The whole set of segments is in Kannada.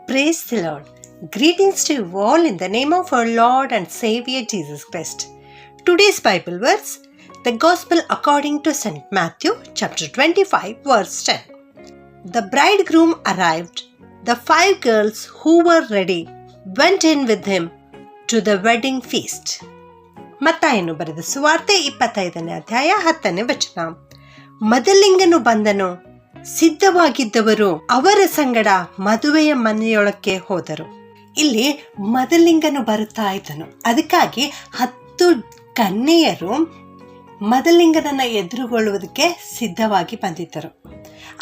Praise the Lord. Greetings to you all in the name of our Lord and Savior Jesus Christ. Today's Bible verse, the Gospel according to St. Matthew chapter 25 verse 10. The bridegroom arrived. The 5 girls who were ready went in with him to the wedding feast. ಮತ್ತಾಯನು ಬರೆದ ಸುವಾರ್ತೆ 25ನೇ ಅಧ್ಯಾಯ 10ನೇ ವಚನ. ಮದಲಿಂಗನು ಬಂದನು, ಸಿದ್ಧವಾಗಿದ್ದವರು ಅವರ ಸಂಗಡ ಮದುವೆಯ ಮನೆಯೊಳಕ್ಕೆ ಹೋದರು. ಇಲ್ಲಿ ಮದಲಿಂಗನು ಬರುತ್ತಾ ಇದ್ದನು. ಅದಕ್ಕಾಗಿ 10 ಕನ್ಯೆಯರು ಮದಲಿಂಗನನ್ನ ಎದುರುಗೊಳ್ಳುವುದಕ್ಕೆ ಸಿದ್ಧವಾಗಿ ಬಂದಿದ್ದರು.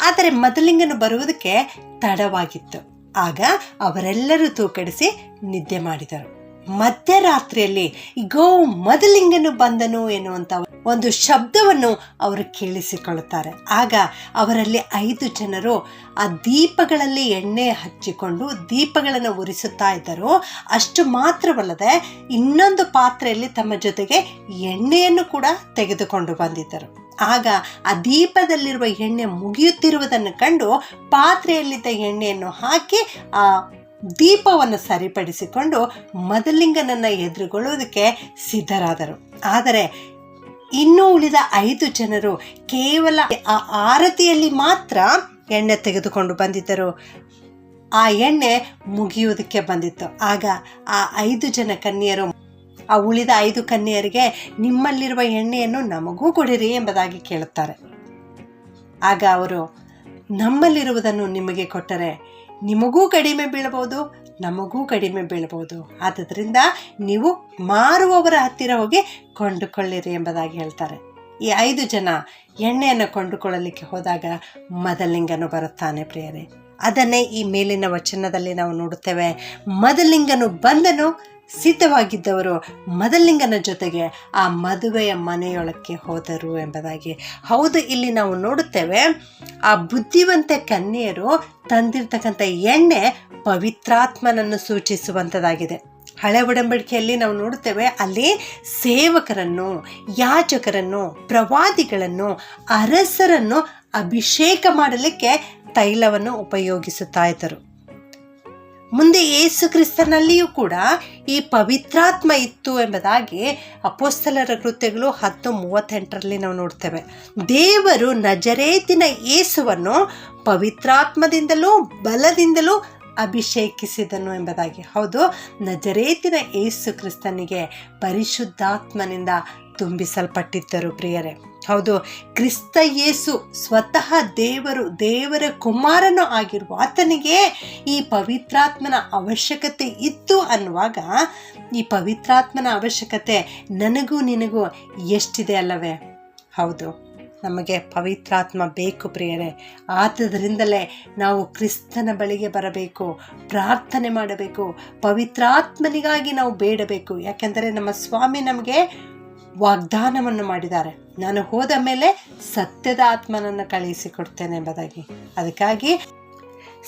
ಆದರೆ ಮದಲಿಂಗನು ಬರುವುದಕ್ಕೆ ತಡವಾಗಿತ್ತು. ಆಗ ಅವರೆಲ್ಲರೂ ತೂಕಡಿಸಿ ನಿದ್ದೆ ಮಾಡಿದರು. ಮಧ್ಯರಾತ್ರಿಯಲ್ಲಿ ಇಗೋ ಮದಲಿಂಗನು ಬಂದನು ಎನ್ನುವಂತ ಒಂದು ಶಬ್ದವನ್ನು ಅವರು ಕೇಳಿಸಿಕೊಳ್ಳುತ್ತಾರೆ. ಆಗ ಅವರಲ್ಲಿ 5 ಜನರು ಆ ದೀಪಗಳಲ್ಲಿ ಎಣ್ಣೆ ಹಚ್ಚಿಕೊಂಡು ದೀಪಗಳನ್ನು ಉರಿಸುತ್ತಾ ಇದ್ದರು. ಅಷ್ಟು ಮಾತ್ರವಲ್ಲದೆ ಇನ್ನೊಂದು ಪಾತ್ರೆಯಲ್ಲಿ ತಮ್ಮ ಜೊತೆಗೆ ಎಣ್ಣೆಯನ್ನು ಕೂಡ ತೆಗೆದುಕೊಂಡು ಬಂದಿದ್ದರು. ಆಗ ಆ ದೀಪದಲ್ಲಿರುವ ಎಣ್ಣೆ ಮುಗಿಯುತ್ತಿರುವುದನ್ನು ಕಂಡು ಪಾತ್ರೆಯಲ್ಲಿದ್ದ ಎಣ್ಣೆಯನ್ನು ಹಾಕಿ ಆ ದೀಪವನ್ನು ಸರಿಪಡಿಸಿಕೊಂಡು ಮದಲಿಂಗನನ್ನು ಎದುರುಗೊಳ್ಳುವುದಕ್ಕೆ ಸಿದ್ಧರಾದರು. ಆದರೆ ಇನ್ನೂ ಉಳಿದ 5 ಜನರು ಕೇವಲ ಆ ಆರತಿಯಲ್ಲಿ ಮಾತ್ರ ಎಣ್ಣೆ ತೆಗೆದುಕೊಂಡು ಬಂದಿದ್ದರು. ಆ ಎಣ್ಣೆ ಮುಗಿಯುವುದಕ್ಕೆ ಬಂದಿತ್ತು. ಆಗ ಆ 5 ಜನ ಕನ್ಯೆಯರು ಆ ಉಳಿದ 5 ಕನ್ಯೆಯರಿಗೆ ನಿಮ್ಮಲ್ಲಿರುವ ಎಣ್ಣೆಯನ್ನು ನಮಗೂ ಕೊಡಿರಿ ಎಂಬುದಾಗಿ ಕೇಳುತ್ತಾರೆ. ಆಗ ಅವರು, ನಮ್ಮಲ್ಲಿರುವುದನ್ನು ನಿಮಗೆ ಕೊಟ್ಟರೆ ನಿಮಗೂ ಕಡಿಮೆ ಬೀಳಬಹುದು, ನಮಗೂ ಕಡಿಮೆ ಬೀಳಬಹುದು. ಆದ್ದರಿಂದ ನೀವು ಮಾರುವವರ ಹತ್ತಿರ ಹೋಗಿ ಕೊಂಡುಕೊಳ್ಳಿರಿ ಎಂಬುದಾಗಿ ಹೇಳ್ತಾರೆ. ಈ 5 ಜನ ಎಣ್ಣೆಯನ್ನು ಕೊಂಡುಕೊಳ್ಳಲಿಕ್ಕೆ ಹೋದಾಗ ಮದಲಿಂಗನು ಬರುತ್ತಾನೆ ಪ್ರಿಯರೇ. ಅದನ್ನೇ ಈ ಮೇಲಿನ ವಚನದಲ್ಲಿ ನಾವು ನೋಡುತ್ತೇವೆ. ಮದಲಿಂಗನು ಬಂದನು, ಸಿದ್ಧವಾಗಿದ್ದವರು ಮದಲಿಂಗನ ಜೊತೆಗೆ ಆ ಮದುವೆಯ ಮನೆಯೊಳಕ್ಕೆ ಹೋದರು ಎಂಬುದಾಗಿ. ಹೌದು, ಇಲ್ಲಿ ನಾವು ನೋಡುತ್ತೇವೆ ಆ ಬುದ್ಧಿವಂತ ಕನ್ಯೆಯರು ತಂದಿರ್ತಕ್ಕಂಥ ಎಣ್ಣೆ ಪವಿತ್ರಾತ್ಮನನ್ನು ಸೂಚಿಸುವಂಥದ್ದಾಗಿದೆ. ಹಳೆ ಒಡಂಬಡಿಕೆಯಲ್ಲಿ ನಾವು ನೋಡುತ್ತೇವೆ, ಅಲ್ಲಿ ಸೇವಕರನ್ನು, ಯಾಜಕರನ್ನು, ಪ್ರವಾದಿಗಳನ್ನು, ಅರಸರನ್ನು ಅಭಿಷೇಕ ಮಾಡಲಿಕ್ಕೆ ತೈಲವನ್ನು ಉಪಯೋಗಿಸುತ್ತಾ ಇದ್ದರು. ಮುಂದೆ ಯೇಸು ಕ್ರಿಸ್ತನಲ್ಲಿಯೂ ಕೂಡ ಈ ಪವಿತ್ರಾತ್ಮ ಇತ್ತು ಎಂಬುದಾಗಿ ಅಪೊಸ್ತಲರ ಕೃತ್ಯಗಳು 10:38 ನಾವು ನೋಡ್ತೇವೆ. ದೇವರು ನಜರೇತಿನ ಯೇಸುವನ್ನು ಪವಿತ್ರಾತ್ಮದಿಂದಲೂ ಬಲದಿಂದಲೂ ಅಭಿಷೇಕಿಸಿದನು ಎಂಬುದಾಗಿ. ಹೌದು, ನಜರೇತಿನ ಯೇಸು ಕ್ರಿಸ್ತನಿಗೆ ಪರಿಶುದ್ಧಾತ್ಮನಿಂದ ತುಂಬಿಸಲ್ಪಟ್ಟಿದ್ದರು ಪ್ರಿಯರೇ. ಹೌದು, ಕ್ರಿಸ್ತ ಯೇಸು ಸ್ವತಃ ದೇವರ ಕುಮಾರನು ಆಗಿರುವ ಆತನಿಗೆ ಈ ಪವಿತ್ರಾತ್ಮನ ಅವಶ್ಯಕತೆ ಇತ್ತು ಅನ್ನುವಾಗ ಈ ಪವಿತ್ರಾತ್ಮನ ಅವಶ್ಯಕತೆ ನನಗೂ ನಿನಗೂ ಎಷ್ಟಿದೆ ಅಲ್ಲವೇ? ಹೌದು, ನಮಗೆ ಪವಿತ್ರಾತ್ಮ ಬೇಕು ಪ್ರಿಯರೇ. ಆದ್ದರಿಂದಲೇ ನಾವು ಕ್ರಿಸ್ತನ ಬಳಿಗೆ ಬರಬೇಕು, ಪ್ರಾರ್ಥನೆ ಮಾಡಬೇಕು, ಪವಿತ್ರಾತ್ಮನಿಗಾಗಿ ನಾವು ಬೇಡಬೇಕು. ಯಾಕೆಂದರೆ ನಮ್ಮ ಸ್ವಾಮಿ ನಮಗೆ ವಾಗ್ದಾನವನ್ನು ಮಾಡಿದ್ದಾರೆ, ನಾನು ಹೋದ ಮೇಲೆ ಸತ್ಯದ ಆತ್ಮನನ್ನು ಕಳುಹಿಸಿಕೊಡ್ತೇನೆ ಎಂಬುದಾಗಿ. ಅದಕ್ಕಾಗಿ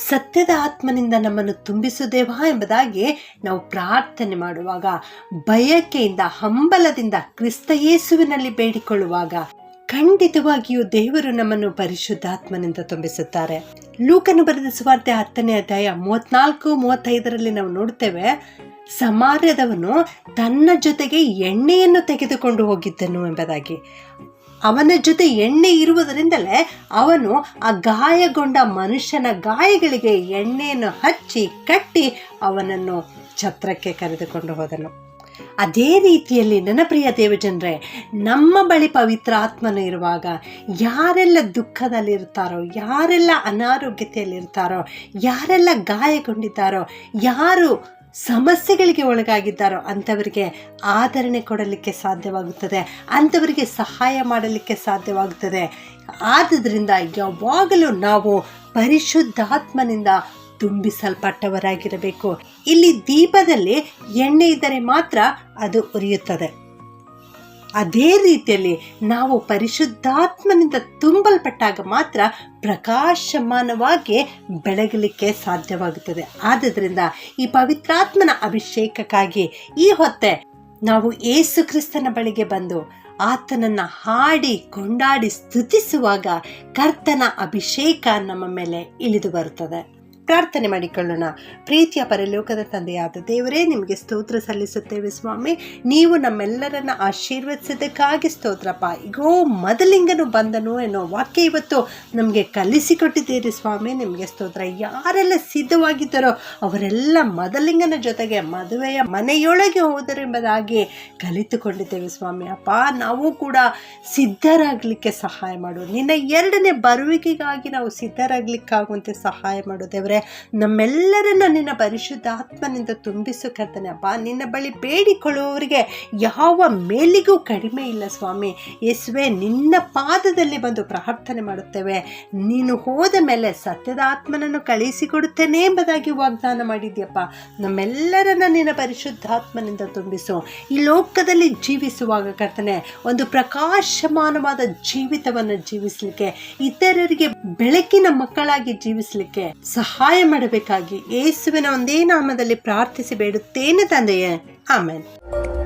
ಸತ್ಯದ ಆತ್ಮನಿಂದ ನಮ್ಮನ್ನು ತುಂಬಿಸುದೇವಾ ಎಂಬುದಾಗಿ ನಾವು ಪ್ರಾರ್ಥನೆ ಮಾಡುವಾಗ, ಬಯಕೆಯಿಂದ, ಹಂಬಲದಿಂದ ಕ್ರಿಸ್ತ ಯೇಸುವಿನಲ್ಲಿ ಬೇಡಿಕೊಳ್ಳುವಾಗ ಖಂಡಿತವಾಗಿಯೂ ದೇವರು ನಮ್ಮನ್ನು ಪರಿಶುದ್ಧಾತ್ಮನಿಂದ ತುಂಬಿಸುತ್ತಾರೆ. ಲೂಕನು ಬರೆದ ಸುವಾರ್ತೆ 10ನೇ ಅಧ್ಯಾಯ 34-35 ನಾವು ನೋಡುತ್ತೇವೆ, ಸಮಾರ್ಯದವನು ತನ್ನ ಜೊತೆಗೆ ಎಣ್ಣೆಯನ್ನು ತೆಗೆದುಕೊಂಡು ಹೋಗಿದ್ದನು ಎಂಬುದಾಗಿ. ಅವನ ಜೊತೆ ಎಣ್ಣೆ ಇರುವುದರಿಂದಲೇ ಅವನು ಆ ಗಾಯಗೊಂಡ ಮನುಷ್ಯನ ಗಾಯಗಳಿಗೆ ಎಣ್ಣೆಯನ್ನು ಹಚ್ಚಿ ಕಟ್ಟಿ ಅವನನ್ನು ಛತ್ರಕ್ಕೆ ಕರೆದುಕೊಂಡು ಹೋದನು. ಅದೇ ರೀತಿಯಲ್ಲಿ ನನ್ನ ಪ್ರಿಯ ದೇವಜನರೇ, ನಮ್ಮ ಬಳಿ ಪವಿತ್ರ ಆತ್ಮನು ಇರುವಾಗ ಯಾರೆಲ್ಲ ದುಃಖದಲ್ಲಿರ್ತಾರೋ, ಯಾರೆಲ್ಲ ಅನಾರೋಗ್ಯತೆಯಲ್ಲಿರ್ತಾರೋ, ಯಾರೆಲ್ಲ ಗಾಯಗೊಂಡಿದ್ದಾರೋ, ಯಾರು ಸಮಸ್ಯೆಗಳಿಗೆ ಒಳಗಾಗಿದ್ದಾರೋ ಅಂಥವರಿಗೆ ಆದರಣೆ ಕೊಡಲಿಕ್ಕೆ ಸಾಧ್ಯವಾಗುತ್ತದೆ, ಅಂಥವರಿಗೆ ಸಹಾಯ ಮಾಡಲಿಕ್ಕೆ ಸಾಧ್ಯವಾಗುತ್ತದೆ. ಆದುದರಿಂದ ಯಾವಾಗಲೂ ನಾವು ಪರಿಶುದ್ಧಾತ್ಮನಿಂದ ತುಂಬಿಸಲ್ಪಟ್ಟವರಾಗಿರಬೇಕು. ಇಲ್ಲಿ ದೀಪದಲ್ಲಿ ಎಣ್ಣೆ ಇದ್ದರೆ ಮಾತ್ರ ಅದು ಉರಿಯುತ್ತದೆ. ಅದೇ ರೀತಿಯಲ್ಲಿ ನಾವು ಪರಿಶುದ್ಧಾತ್ಮನಿಂದ ತುಂಬಲ್ಪಟ್ಟಾಗ ಮಾತ್ರ ಪ್ರಕಾಶಮಾನವಾಗಿ ಬೆಳಗಲಿಕ್ಕೆ ಸಾಧ್ಯವಾಗುತ್ತದೆ. ಆದ್ದರಿಂದ ಈ ಪವಿತ್ರಾತ್ಮನ ಅಭಿಷೇಕಕ್ಕಾಗಿ ಈ ಹೊತ್ತೆ ನಾವು ಯೇಸು ಕ್ರಿಸ್ತನ ಬಳಿಗೆ ಬಂದು ಆತನನ್ನು ಹಾಡಿ ಕೊಂಡಾಡಿ ಸ್ತುತಿಸುವಾಗ ಕರ್ತನ ಅಭಿಷೇಕ ನಮ್ಮ ಮೇಲೆ ಇಳಿದು ಬರುತ್ತದೆ. ಪ್ರಾರ್ಥನೆ ಮಾಡಿಕೊಳ್ಳೋಣ. ಪ್ರೀತಿಯ ಪರಲೋಕದ ತಂದೆಯಾದ ದೇವರೇ, ನಿಮಗೆ ಸ್ತೋತ್ರ ಸಲ್ಲಿಸುತ್ತೇವೆ ಸ್ವಾಮಿ. ನೀವು ನಮ್ಮೆಲ್ಲರನ್ನ ಆಶೀರ್ವದಿಸಿದ್ದಕ್ಕಾಗಿ ಸ್ತೋತ್ರಪ್ಪ. ಈಗೋ ಮದಲಿಂಗನು ಬಂದನು ಎನ್ನೋ ವಾಕ್ಯ ಇವತ್ತು ನಮಗೆ ಕಲಿಸಿಕೊಟ್ಟಿದ್ದೀರಿ ಸ್ವಾಮಿ. ನಿಮಗೆ ಸ್ತೋತ್ರ. ಯಾರೆಲ್ಲ ಸಿದ್ಧವಾಗಿದ್ದಾರೋ ಅವರೆಲ್ಲ ಮದಲಿಂಗನ ಜೊತೆಗೆ ಮದುವೆಯ ಮನೆಯೊಳಗೆ ಹೋದರೆಂಬುದಾಗಿ ಕಲಿತುಕೊಂಡಿದ್ದೇವೆ ಸ್ವಾಮಿ. ಅಪ್ಪ, ನಾವು ಕೂಡ ಸಿದ್ಧರಾಗಲಿಕ್ಕೆ ಸಹಾಯ ಮಾಡು. ನಿನ್ನ ಎರಡನೇ ಬರುವಿಕೆಗಾಗಿ ನಾವು ಸಿದ್ಧರಾಗಲಿಕ್ಕಾಗುವಂತೆ ಸಹಾಯ ಮಾಡು ದೇವರೇ. ನಮ್ಮೆಲ್ಲರನ್ನ ನಿನ್ನ ಪರಿಶುದ್ಧಾತ್ಮನಿಂದ ತುಂಬಿಸು ಕರ್ತನೆ. ಅಪ್ಪ, ನಿನ್ನ ಬಳಿ ಬೇಡಿಕೊಳ್ಳುವವರಿಗೆ ಯಾವ ಮೇಲಿಗೂ ಕಡಿಮೆ ಇಲ್ಲ ಸ್ವಾಮಿ. ಯೇಸುವೆ, ನಿನ್ನ ಪಾದದಲ್ಲಿ ಬಂದು ಪ್ರಾರ್ಥನೆ ಮಾಡುತ್ತೇವೆ. ನೀನು ಹೋದ ಮೇಲೆ ಸತ್ಯದ ಆತ್ಮನನ್ನು ಕಳಿಸಿಕೊಡುತ್ತೇನೆ ಎಂಬುದಾಗಿ ವಾಗ್ದಾನ ಮಾಡಿದ್ಯಪ್ಪ. ನಮ್ಮೆಲ್ಲರನ್ನ ನಿನ್ನ ಪರಿಶುದ್ಧಾತ್ಮನಿಂದ ತುಂಬಿಸು. ಈ ಲೋಕದಲ್ಲಿ ಜೀವಿಸುವಾಗ ಕರ್ತನೆ, ಒಂದು ಪ್ರಕಾಶಮಾನವಾದ ಜೀವಿತವನ್ನು ಜೀವಿಸಲಿಕ್ಕೆ, ಇತರರಿಗೆ ಬೆಳಕಿನ ಮಕ್ಕಳಾಗಿ ಜೀವಿಸಲಿಕ್ಕೆ ಸಹಾಯ ಮಾಡಬೇಕಾಗಿ ಯೇಸುವಿನ ಒಂದೇ ನಾಮದಲ್ಲಿ ಪ್ರಾರ್ಥಿಸಿ ಬೇಡುತ್ತೇನೆ ತಂದೆಯೇ. ಆಮೆನ್.